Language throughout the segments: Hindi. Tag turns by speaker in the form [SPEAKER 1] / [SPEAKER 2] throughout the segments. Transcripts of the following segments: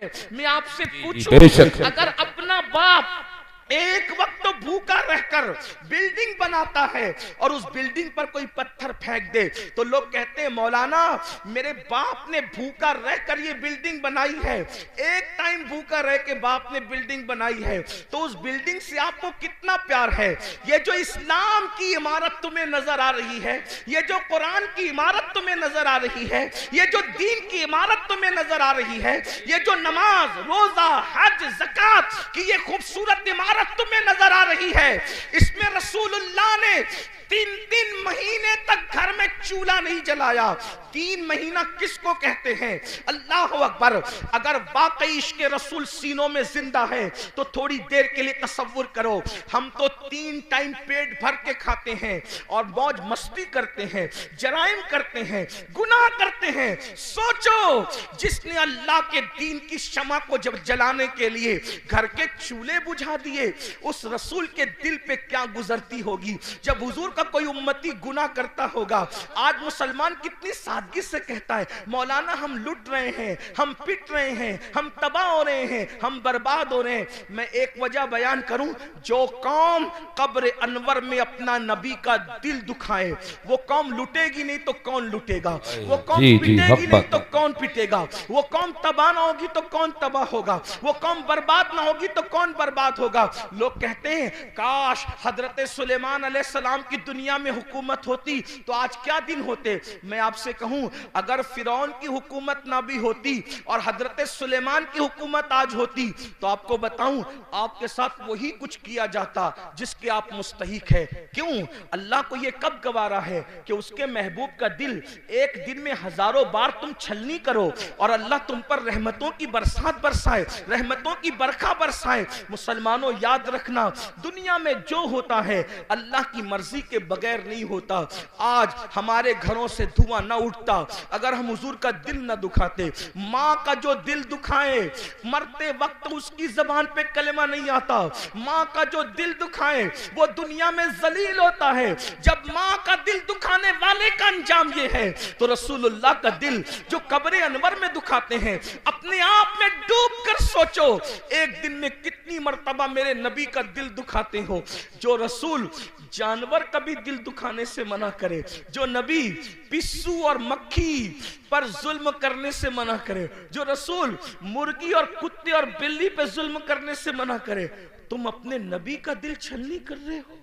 [SPEAKER 1] मैं आपसे पूछूं, अगर अपना बाप एक वक्त तो भूखा रहकर बिल्डिंग बनाता है और उस बिल्डिंग पर कोई पत्थर फेंक दे तो लोग कहते हैं मौलाना मेरे बाप ने भूखा रहकर ये बिल्डिंग बनाई है। एक टाइम भूखा रह के बाप ने बिल्डिंग बनाई है तो उस बिल्डिंग से आपको कितना प्यार है। ये जो इस्लाम की इमारत तुम्हें नजर आ रही है, ये जो कुरान की इमारत तुम्हें नजर आ रही है, ये जो दीन की इमारत तुम्हें नजर आ रही है, ये जो नमाज रोजा हज ज़कात की ये खूबसूरत इमारत तुम्हें नजर आ रही है, इसमें रसूलुल्लाह ने 3 महीने तक घर में चूल्हा नहीं जलाया। 3 महीना किसको कहते हैं? अल्लाह अकबर। अगर वाकई इश्क रसूल सीनों में जिंदा है तो थोड़ी देर के लिए तसव्वुर करो, हम तो 3 टाइम पेट भर के खाते हैं और मौज मस्ती करते हैं, जराइम करते हैं, गुनाह करते हैं। सोचो जिसने अल्लाह के दीन की शमा को जब जलाने के लिए घर के चूल्हे बुझा दिए, उस रसूल के दिल पे क्या गुजरती होगी जब हुजूर का कोई उम्मती गुनाह करता होगा। आज मुसलमान कितनी सादगी से कहता है मौलाना हम लुट रहे हैं, हम पिट रहे हैं, हम तबाह हो रहे हैं, हम बर्बाद हो रहे हैं। मैं एक वजह बयान करूं, जो कौम कब्र अनवर में अपना नबी का दिल दुखाए वो कौम लुटेगी नहीं तो कौन लुटेगा, वो कौम पिटेगी नहीं तो कौन पिटेगा, वो कौम तबाह ना होगी तो कौन तबाह होगा, वो कौम बर्बाद ना होगी तो कौन बर्बाद होगा। लोग कहते हैं काश हजरत सुलेमान अलैहिस्सलाम की दुनिया में हुकूमत होती तो आज क्या दिन होते। मैं आपसे कहूं अगर फिरौन की हुकूमत ना भी होती और हजरत सुलेमान की हुकूमत आज होती तो आपको बताऊं आपके साथ वही कुछ किया जाता जिसके आप मुस्तहिक है। क्यों? अल्लाह को यह कब गवारा है कि उसके महबूब का दिल एक दिन में हजारों बार तुम छलनी करो और अल्लाह तुम पर रहमतों की बरसात बरसाए, रहमतों की बरखा बरसाए। मुसलमानों याद रखना दुनिया में जो होता है अल्लाह की मर्जी के बगैर नहीं होता। आज हमारे घरों से धुआं ना उठता अगर हम हुजूर का दिल ना दुखाते। माँ का जो दिल दुखाए मरते वक्त उसकी जबान पे कलमा नहीं आता, माँ का जो दिल दुखाए वो दुनिया में जलील होता है। जब माँ का दिल दुखाने वाले का अंजाम ये है तो रसूलुल्लाह का दिल जो कब्र अनवर में दुखाते हैं, अपने आप में डूब कर सोचो एक दिन में कितनी मर्तबा मेरे नबी का दिल दुखाते हो। जो रसूल जानवर का भी दिल दुखाने से मना करे, जो नबी पिस्सू और मक्खी पर जुल्म करने से मना करे, जो रसूल मुर्गी और कुत्ते और बिल्ली पे जुल्म करने से मना करे, तुम अपने नबी का दिल छलनी कर रहे हो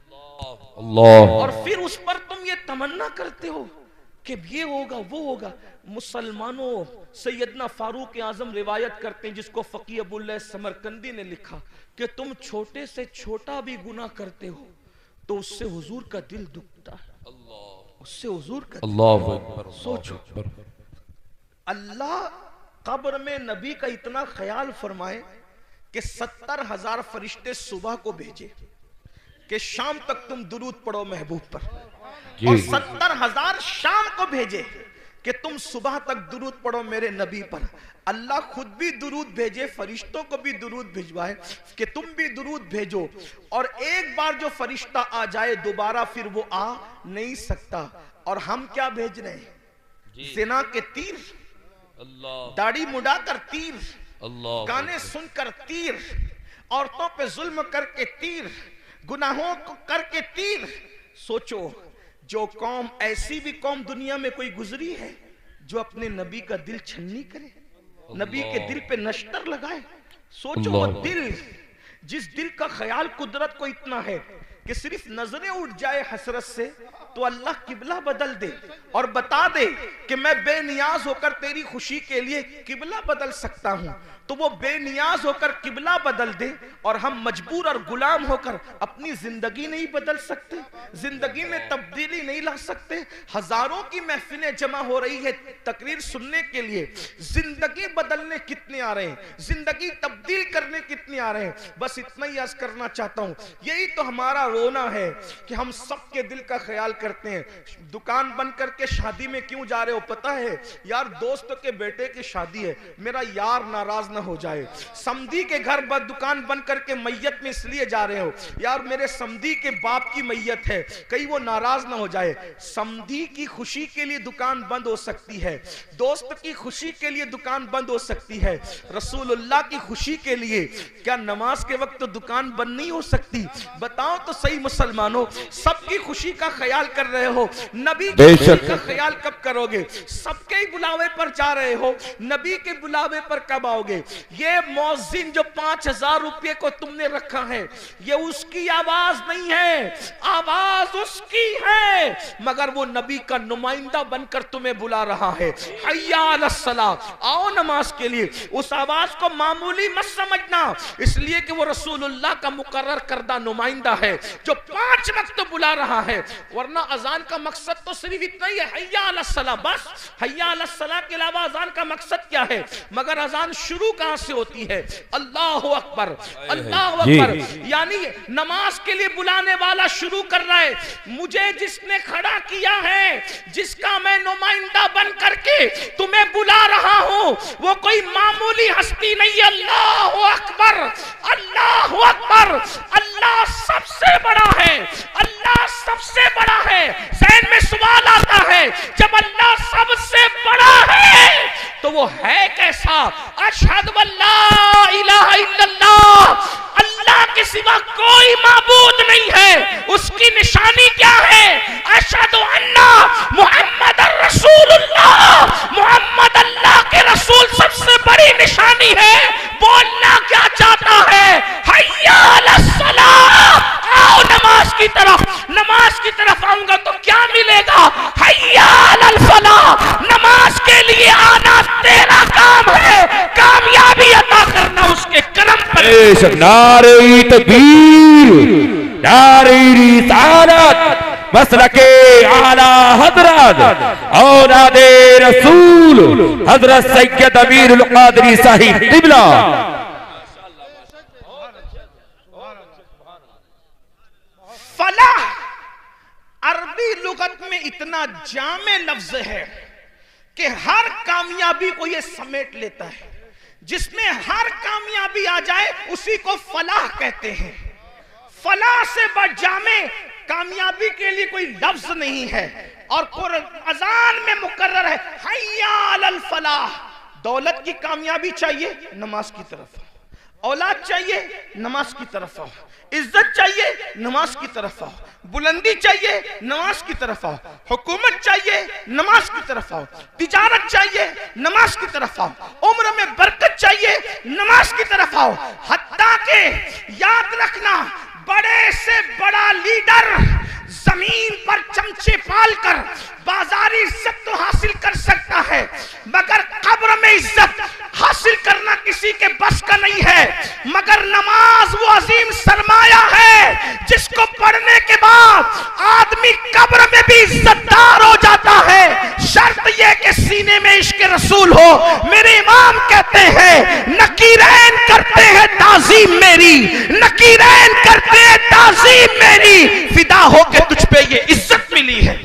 [SPEAKER 1] अल्लाह, और फिर उस पर तुम ये तमन्ना करते हो कि ये होगा वो होगा। मुसलमानों सैयदना फारूक आजम रिवायत करते हैं जिसको फकीह अबुल्लाह समरकंदी ने लिखा कि तुम छोटे से छोटा भी गुनाह करते हो तो उससे हुजूर का दिल दुखता है, उससे हुजूर का अल्लाह। सोचो अल्लाह कब्र में नबी का इतना ख्याल फरमाए कि 70,000 फरिश्ते सुबह को भेजे कि शाम तक तुम दुरूद पढ़ो महबूब पर, और 70,000 शाम को भेजे कि तुम सुबह तक दुरूद पढ़ो मेरे नबी पर। अल्लाह खुद भी दुरूद भेजे, फरिश्तों को भी दुरूद भिजवाए कि तुम भी दुरूद भेजो, और एक बार जो फरिश्ता आ जाए दोबारा फिर वो आ नहीं सकता। और हम क्या भेज रहे हैं? जिना के तीर, दाढ़ी मुड़ाकर तीर, गाने सुनकर तीर, औरतों पे जुल्म करके तीर, गुनाहों को करके तीर। सोचो जो कौम, ऐसी भी कौम दुनिया में कोई गुजरी है जो अपने नबी का दिल छलनी करे, नबी के दिल पे नश्तर लगाए? सोचो वो दिल, जिस दिल का ख्याल कुदरत को इतना है कि सिर्फ नजरें उठ जाए हसरत से तो अल्लाह किबला बदल दे और बता दे कि मैं बेनियाज होकर तेरी खुशी के लिए किबला बदल सकता हूं, तो वो बेनियाज होकर किबला बदल दे और हम मजबूर और गुलाम होकर अपनी जिंदगी नहीं बदल सकते, जिंदगी में तब्दीली नहीं ला सकते। हजारों की महफिलें जमा हो रही है तकरीर सुनने के लिए, जिंदगी बदलने कितने आ रहे हैं, जिंदगी तब्दील करने कितने आ रहे हैं। बस इतना ही अर्ज करना चाहता हूं, यही तो हमारा रोना है कि हम सबके दिल का ख्याल करते हैं। दुकान बंद करके शादी में क्यों जा रहे हो पता है? यार दोस्त के बेटे की शादी है, मेरा यार नाराज ना हो जाए। समधी के घर दुकान बंद करके मैयत में इसलिए जा रहे हो, यार मेरे समधी के बाप की मैयत है, कहीं वो नाराज ना हो जाए। समधी की खुशी के लिए दुकान बंद हो सकती है, दोस्त की खुशी के लिए दुकान बंद हो सकती है, रसूलुल्लाह की खुशी के लिए क्या नमाज के वक्त तो दुकान बंद नहीं हो सकती? बताओ तो सही मुसलमानों, सबकी खुशी का ख्याल कर रहे हो, नबी की खुशी का ख्याल कब करोगे? सबके ही बुलावे पर जा रहे हो, नबी के बुलावे पर कब आओगे? ये मौजिन जो 5000 रुपये को तुमने रखा है, ये उसकी आवाज नहीं है, आवाज उसकी है, मगर वो नबी का नुमाइंदा बनकर तुम्हें बुला रहा है। हय्या अलस सलाह, आओ नमाज के लिए। उस आवाज को मामूली मत समझना, इसलिए कि वो रसूलुल्लाह का मुकर्रर करदा नुमाइंदा है जो 5 वक्त बुला रहा है। वरना अजान का मकसद तो सिर्फ इतना ही है, हय्या अलस सलाह, बस हय्या अलस सलाह के अलावा अजान का मकसद क्या है? मगर अजान शुरू कहां से होती है? अल्लाहु अकबर, अल्लाहु अकबर, यानी नमाज के लिए बुलाने वाला शुरू कर रहा है। मुझे जिसने खड़ा किया है, जिसका मैं नुमाइंदा बन करके तुम्हें बुला रहा हूं, वो कोई मामूली हस्ती नहीं है। अल्लाहु अकबर, अल्लाहु अकबर, अल्लाह सबसे बड़ा है, अल्लाह सबसे बड़ा है। ज़हन में सवाल आता है, जब अल्लाह सबसे बड़ा है तो वो है कैसा? अशहदु अल्ला इलाहा इल्लल्लाह, अल्लाह के सिवा कोई माबूद नहीं है। उसकी निशानी क्या है? अशहदु अन्ना मुहम्मदुर रसूलुल्लाह, मोहम्मद अल्लाह के रसूल सबसे बड़ी निशानी है। बोलना क्या चाहता है? हय्या अलस सलाह, आओ नमाज की तरफ। नमाज की तरफ आऊंगा तो क्या मिलेगा? हय्या अलल फलाह, नमाज के लिए आना तेरा काम है, कामयाबी अता करना उसके करम पर।
[SPEAKER 2] नारे तकबीर, नारे रिसालत, मसलके आला हजरत औलादे रसूल हजरत सैयद अमीरुल कादरी साहिब क़िबला।
[SPEAKER 1] फलाह अरबी लुगत में इतना जामे लफ्ज है कि हर कामयाबी को यह समेट लेता है। जिसमें हर कामयाबी आ जाए उसी को फलाह कहते हैं। फलाह से बढ़ जामे कामयाबी के लिए कोई लफ्ज नहीं है। और अजान में मुकर्रर है, हय्या अलल फलाह। दौलत की कामयाबी चाहिए, नमाज की तरफ आओ। औलाद चाहिए, नमाज की तरफ आओ। इज्जत चाहिए, नमाज की तरफ आओ। बुलंदी चाहिए, नमाज की तरफ आओ। हुकूमत चाहिए, नमाज की तरफ आओ। तिजारत चाहिए, नमाज की तरफ आओ। उम्र में बरकत चाहिए, नमाज की तरफ आओ। हत्ता के याद रखना, बड़े से बड़ा लीडर जमीन पर चमचे पालकर बाजारी इज्जत तो हासिल कर सकता है, मगर कब्र में इज्जत हासिल करना किसी के बस का नहीं है। मगर नमाज वो अजीम सरमाया है जिसको पढ़ने के बाद आदमी कब्र में भी इज्जतदार हो जाता है। शर्त यह कि सीने में इश्क रसूल हो। मेरे इमाम कहते हैं, नकीरैन करते हैं ताजीम मेरी, नकीरैन करते हैं ताजीम मेरी, फिदा हो के तुझ पे ये इज्जत मिली है।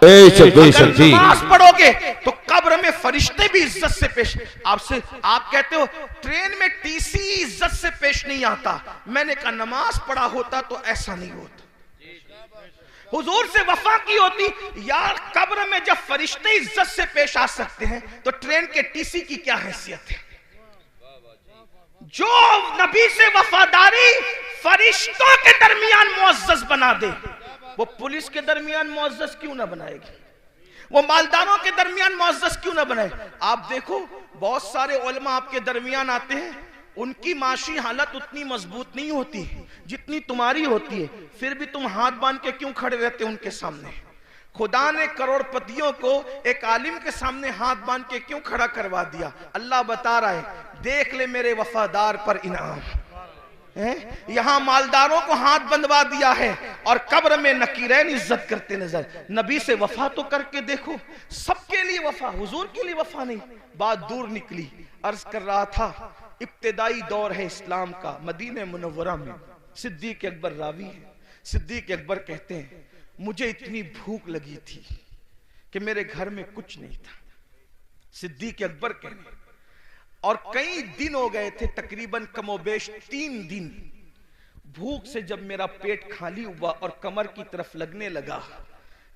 [SPEAKER 1] अगर नमाज पढ़ोगे तो कब्र में फरिश्ते भी इज्जत से पेश। आपसे आप कहते हो ट्रेन में टीसी इज्जत से पेश नहीं आता। मैंने कहा नमाज पढ़ा होता तो ऐसा नहीं होता, हुजूर से वफा की होती। यार कब्र में जब फरिश्ते इज्जत से पेश आ सकते हैं तो ट्रेन के टीसी की क्या हैसियत है? जो नबी से वफादारी फरिश्तों के दरमियान मुअज़्ज़ज़ बना दे, वो पुलिस के दरमियान मुअज़्ज़ज़ क्यों ना बनाएगी? वो मालदारों के दरमियान मुअज़्ज़ज़ क्यों ना बनाए? आप देखो बहुत सारे उलमा आपके दरमियान आते हैं, उनकी माशी हालत उतनी मजबूत नहीं होती जितनी तुम्हारी होती है, फिर भी तुम हाथ बांध के क्यों खड़े रहते हो उनके सामने? खुदा ने करोड़पतियों को एक आलिम के सामने हाथ बांध के क्यों खड़ा करवा दिया? अल्लाह बता रहा है, देख ले मेरे वफादार पर इनाम। यहां मालदारों को हाथ बंधवा दिया है और कब्र में नकीरैन इज्जत करते नजर। नबी से वफा तो करके देखो, सबके लिए वफा, हुजूर के लिए वफा नहीं। बात दूर निकली, अर्ज कर रहा था इब्तिदाई दौर है इस्लाम का, मदीने मुनव्वरा में सिद्दीक अकबर रावी है। सिद्दीक अकबर कहते हैं मुझे इतनी भूख लगी थी कि मेरे घर में कुछ नहीं था। सिद्दीक अकबर कहने, और कई दिन हो गए थे, तकरीबन कमोबेश 3 दिन। भूख से जब मेरा पेट खाली हुआ और कमर की तरफ लगने लगा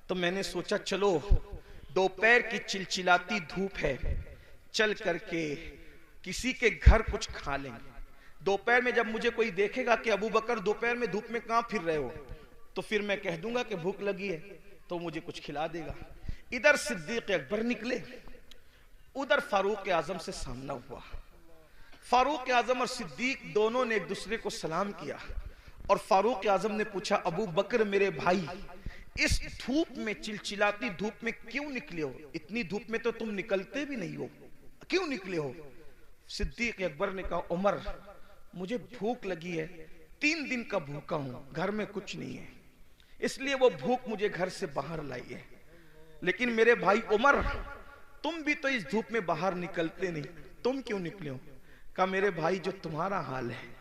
[SPEAKER 1] तो मैंने सोचा चलो दोपहर की चिलचिलाती धूप है, चल करके किसी के घर कुछ खा लेंगे। दोपहर में जब मुझे कोई देखेगा कि अबू बकर दोपहर में धूप में कहां फिर रहे हो, तो फिर मैं कह दूंगा कि भूख लगी है, तो मुझे कुछ खिला देगा। इधर सिद्दीक अकबर निकले, उधर फारूक आजम से सामना हुआ। फारूक आजम और सिद्दीक दोनों ने एक दूसरे को सलाम किया और फारूक आजम ने पूछा, अबू बकर मेरे भाई, इस धूप में, चिलचिलाती धूप में क्यों निकले हो? इतनी धूप में तो तुम निकलते भी नहीं हो, क्यों निकले हो? सिद्दीक अकबर ने कहा, उमर मुझे भूख लगी है, 3 दिन का भूखा हूं, घर में कुछ नहीं है, इसलिए वो भूख मुझे घर से बाहर लाई है। लेकिन मेरे भाई उमर, तुम भी तो इस धूप में बाहर निकलते नहीं, तुम क्यों निकले हो? कहा, मेरे भाई जो तुम्हारा हाल है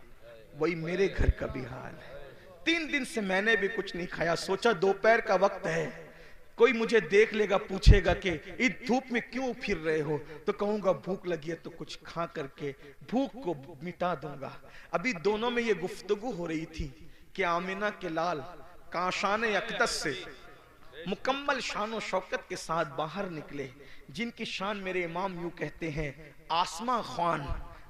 [SPEAKER 1] वही मेरे घर का भी हाल है। 3 दिन से मैंने भी कुछ नहीं खाया, सोचा दोपहर का वक्त है, कोई मुझे देख लेगा, पूछेगा कि इस धूप में क्यों फिर रहे हो, तो कहूंगा भूख लगी है तो कुछ खा करके भूख को मिटा दूंगा। अभी दोनों में ये गुफ्तगू हो रही थी कि आमिना के लाल काशान अक़दस से मुकम्मल शान और शौकत के साथ बाहर निकले, जिनकी शान मेरे इमाम यूं कहते हैं, आसमां खान,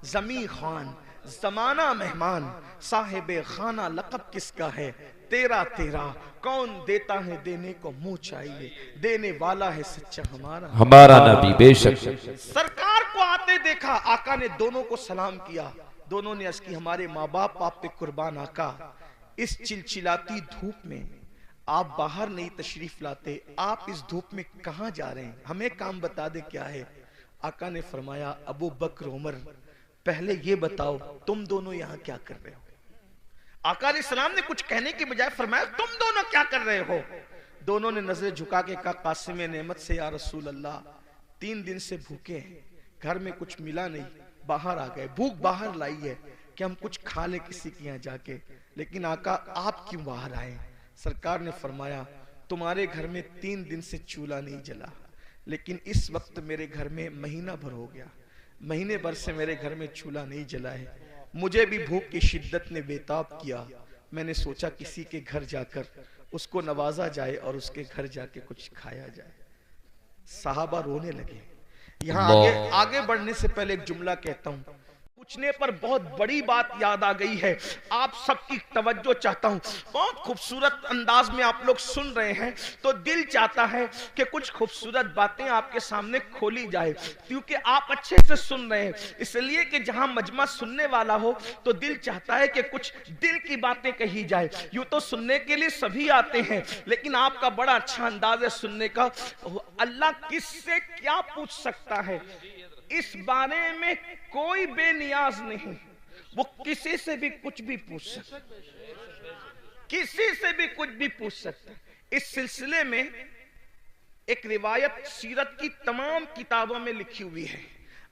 [SPEAKER 1] जमी खान, जमाना मेहमान, साहिबे खाना लक़ब किसका है, तेरा तेरा, कौन देता है देने को मुंह चाहिए, देने वाला है सच्चा हमारा
[SPEAKER 2] नबी। बेशक
[SPEAKER 1] सरकार को आते देखा, आका ने दोनों को सलाम किया। दोनों ने अर्ज़ की, हमारे माँ बाप आप पे कुर्बान आका, इस चिलचिलाती धूप में आप बाहर नहीं तशरीफ लाते, आप इस धूप में कहां जा रहे हैं, हमें काम बता दे क्या है। आका ने फरमाया, अबू बकर उमर, पहले ये बताओ तुम दोनों यहां क्या कर रहे हो? आका अलैहिस्सलाम ने कुछ कहने की बजाय फरमाया, तुम दोनों क्या कर रहे हो? दोनों ने नजर झुका के कहा, कासिम नेमत से या रसूल अल्लाह, 3 दिन से भूखे हैं, घर में कुछ मिला नहीं, बाहर आ गए, भूख बाहर लाई है कि हम कुछ खा ले किसी के यहाँ जाके। लेकिन आका आप क्यों बाहर आए? सरकार ने फरमाया, तुम्हारे घर में 3 दिन से चूल्हा नहीं जला, लेकिन इस वक्त मेरे घर में महीना भर हो गया, महीने भर से मेरे घर में चूल्हा नहीं जला है, मुझे भी भूख की शिद्दत ने बेताब किया, मैंने सोचा किसी के घर जाकर उसको नवाजा जाए और उसके घर जाके कुछ खाया जाए। साहबा रोने लगे। यहाँ आगे बढ़ने से पहले एक जुमला कहता हूँ, पूछने पर बहुत बड़ी बात याद आ गई है, आप सबकी तवज्जो चाहता हूं। बहुत खूबसूरत अंदाज में आप लोग सुन रहे हैं, तो दिल चाहता है कि कुछ खूबसूरत बातें आपके सामने खोली जाए, क्योंकि आप अच्छे से सुन रहे हैं, इसलिए कि जहां मजमा सुनने वाला हो तो दिल चाहता है कि कुछ दिल की बातें कही जाए। यूं तो सुनने के लिए सभी आते हैं, लेकिन आपका बड़ा अच्छा अंदाज है सुनने का। अल्लाह किससे क्या पूछ सकता है, इस बारे में कोई बेनियाज नहीं, वो किसी से भी कुछ भी पूछ सकता, किसी से भी कुछ भी पूछ सकता। इस सिलसिले में एक रिवायत सीरत की तमाम किताबों में लिखी हुई है।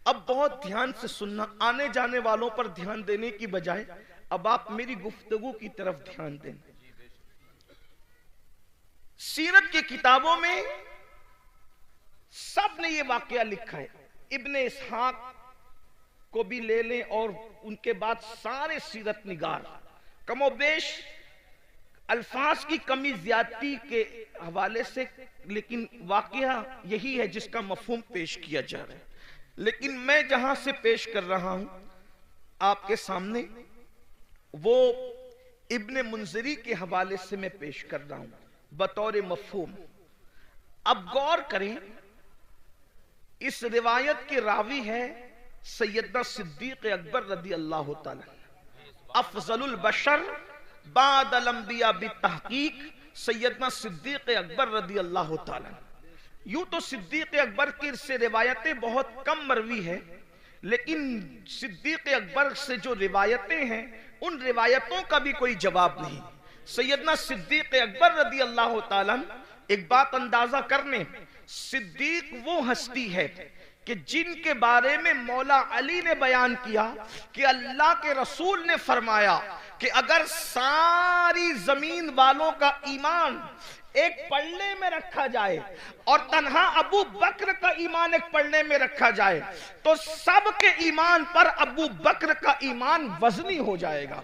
[SPEAKER 1] अब बहुत ध्यान से सुनना, आने जाने वालों पर ध्यान देने की बजाय अब आप मेरी गुफ्तगू की तरफ ध्यान दें। सीरत की किताबों में सब ने ये वाकया लिखा है, इब्ने इसहाक को भी ले लें और उनके बाद सारे सीरत निगार, कमोबेश अल्फाज की कमी ज्यादती के हवाले से, लेकिन वाकया यही है जिसका मफहूम पेश किया जा रहा है। लेकिन मैं जहां से पेश कर रहा हूं आपके सामने, वो इब्ने मुंजरी के हवाले से मैं पेश कर रहा हूं बतौर मफहूम। अब गौर करें, इस रिवायत के रावी है सैयदना सिद्दीक अकबर रदी अल्लाह ताला, अफजलुल बशर बादल अंबिया बितहकीक सैयदना सिद्दीक अकबर रदी अल्लाह ताला। यूं तो सिद्दीक अकबर की से रिवायतें बहुत कम मरवी है, लेकिन सिद्दीक अकबर से जो रिवायतें हैं उन रिवायतों का भी कोई जवाब नहीं। सैयदना सिद्दीक अकबर रदी अल्लाह ताला, एक बात अंदाजा करने, सिद्दीक वो हस्ती है कि जिनके बारे में मौला अली ने बयान किया कि अल्लाह के रसूल ने फरमाया कि अगर सारी जमीन वालों का ईमान एक पल्ले में रखा जाए और तन्हा अबू बकर का ईमान एक पल्ले में रखा जाए तो सबके ईमान पर अबू बकर का ईमान वजनी हो जाएगा।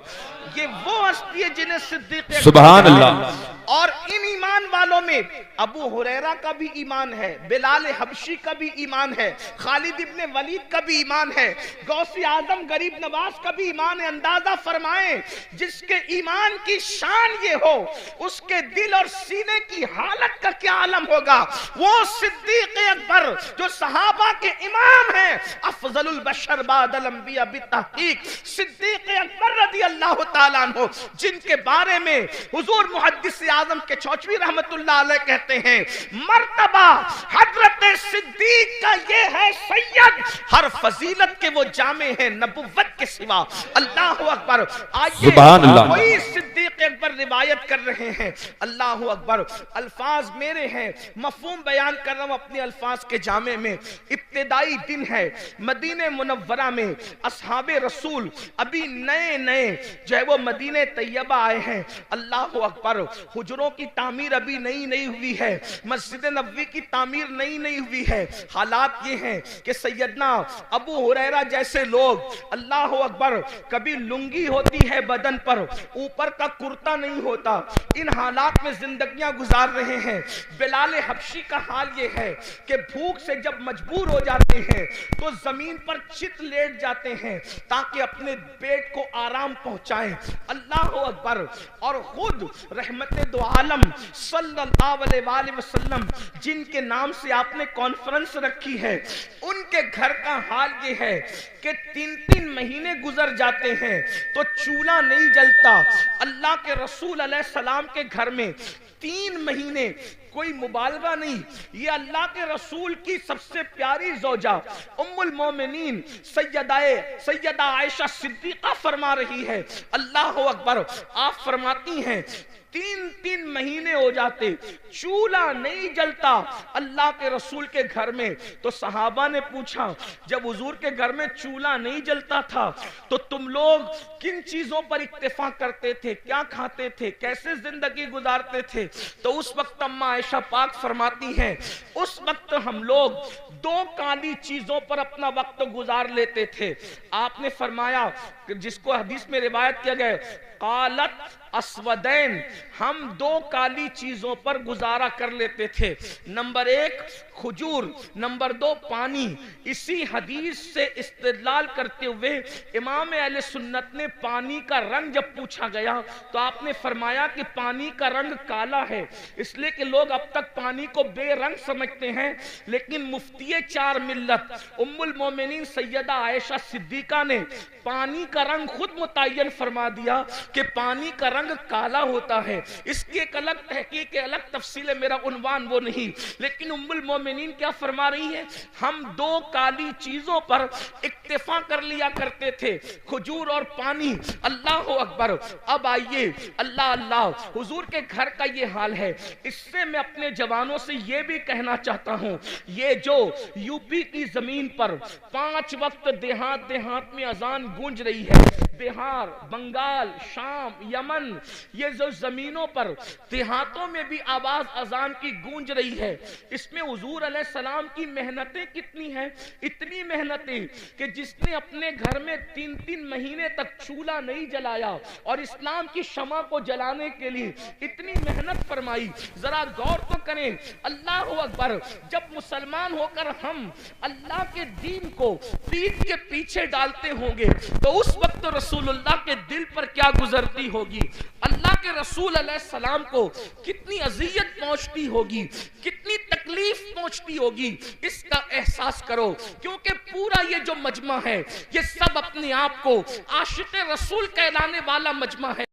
[SPEAKER 1] ये वो हस्ती है जिन्हें सिद्दीक
[SPEAKER 2] सुभान अल्लाह।
[SPEAKER 1] और इन ईमान वालों में अबू हुरैरा का भी ईमान है, बिलाल हबशी का भी ईमान है, खालिद इब्ने वलीद का भी ईमान है, गौसे आजम गरीब नवाज का भी ईमान है। अंदाजा फरमाएं जिसके ईमान की शान ये हो उसके दिल और सीने की हालत का क्या आलम होगा। वो सिद्दीक अकबर जो सहाबा के इमाम हैं, अफजलुल बशर बादल अंबिया बितहकीक सिद्दीक अकबर रज़ी अल्लाह ताला अन्हु, जिनके बारे में हुजूर मुहद्दिस आजम के चौचवी रहमतुल्लाह अलैह कहते हैं मर्तबा हजरत सिद्दीक का ये है सैयद, हर फजीलत के वो जामे हैं नबुव्वत के सिवा। अल्लाह अकबर। आइए वही सिद्दीक अकबर रिवायत कर रहे हैं। अल्लाह अकबर। अल्फाज मेरे हैं, मफहूम बयान कर रहा हूं अपने अल्फाज के जामे में। इब्तिदाई दिन है, मदीने मुनव्वरा में असहाबे रसूल अभी नए नए जो है वो मदीने तैयबा आए हैं। अल्लाह अकबर। हुजरों की तामीर अभी नई नई हुई है, मस्जिद नबवी की तामीर नई नई हुई है। हालात ये हैं कि सैयदना अबू हुरैरा जैसे लोग, अल्लाह अकबर, कभी लुंगी होती है बदन पर, ऊपर का कुर्ता नहीं होता, इन हालात में जिंदगियां गुजार रहे हैं। बिलाल हबशी का हाल ये है कि भूख से जब मजबूर हो जाते हैं तो जमीन पर चित लेट जाते हैं ताकि अपने पेट को आराम पहुंचाएं। अल्लाह अकबर। और खुद रहमत दो आलम सल्लल्लाहु अलैहि वसल्लम जिनके नाम से आपने कॉन्फ्रेंस रखी है, उनके घर का हाल ये है कि 3-3 महीने गुजर जाते हैं तो चूल्हा नहीं जलता। अल्लाह के रसूल अलैहि सलाम के घर में 3 महीने, कोई मुबालगा नहीं, ये अल्लाह के रसूल की सबसे प्यारी ज़ौजा उम्मुल मोमिनीन सैयदा आयशा सिद्दीक़ा फरमा रही है। अल्लाह अकबर। आप फरमाती हैं 3-3 महीने हो जाते, चूल्हा नहीं जलता अल्लाह के रसूल के घर में। तो सहाबा ने पूछा, जब हुजूर के घर में चूल्हा नहीं जलता था तो तुम लोग किन चीजों पर इत्तेफा करते थे, क्या खाते थे, कैसे जिंदगी गुजारते थे? तो उस वक्त अम्मा आयशा पाक फरमाती हैं, उस वक्त हम लोग 2 काली चीजों पर अपना वक्त गुजार लेते थे। आपने फरमाया, जिसको हदीस में रिवायत किया गया, कालत अस्वदैन, हम 2 काली चीजों पर गुजारा कर लेते थे। नंबर 1 खजूर, नंबर 2 पानी। इसी हदीस से इस्तेदलाल करते हुए इमाम अहले सुन्नत ने पानी का रंग जब पूछा गया तो आपने फरमाया कि पानी का रंग काला है, इसलिए कि लोग अब तक पानी को बेरंग समझते हैं। लेकिन मुफ्ती 4 मिल्लत उम्मुल मोमिनीन सैयदा आयशा सिद्दीका ने पानी का रंग खुद मुतय्यन फरमा दिया कि पानी का रंग काला होता है। इसकी एक अलग तहकीक, अलग तफसील है, मेरा उन्वान वो नहीं। लेकिन उम्मुल मोमिनीन क्या फरमा रही है, हम 2 काली चीजों पर इक्तिफा कर लिया करते थे, खजूर और पानी। अल्लाह अकबर। अब आइए, अल्लाह अल्लाह, हुजूर के घर का ये हाल है। इससे मैं अपने जवानों से ये भी कहना चाहता हूं, ये जो यूपी की जमीन पर 5 वक्त देहात देहात में अजान गूंज रही है, बिहार, बंगाल, शाम, यमन, ये जो जमीनों पर देहातों में भी आवाज अजान की गूंज रही है, इसमें हुजूर अलैहिस्सलाम की मेहनतें कितनी हैं। इतनी मेहनतें कि जिसने अपने घर में 3-3 महीने तक चूल्हा नहीं जलाया और इस्लाम की शमा को जलाने के लिए इतनी मेहनत फरमाई, जरा गौर तो करें। अल्लाह अकबर। जब मुसलमान होकर हम अल्लाह के दीन को पीठ के पीछे डालते होंगे तो उस वक्त रसूलुल्लाह के दिल पर क्या गुजरती होगी, अल्लाह के रसूल अलैहिस्सलाम को कितनी अजियत पहुंचती होगी, कितनी तकलीफ पहुंचती होगी, इसका एहसास करो। क्योंकि पूरा ये जो मजमा है ये सब अपने आप को आशिक़ रसूल कहलाने वाला मजमा है।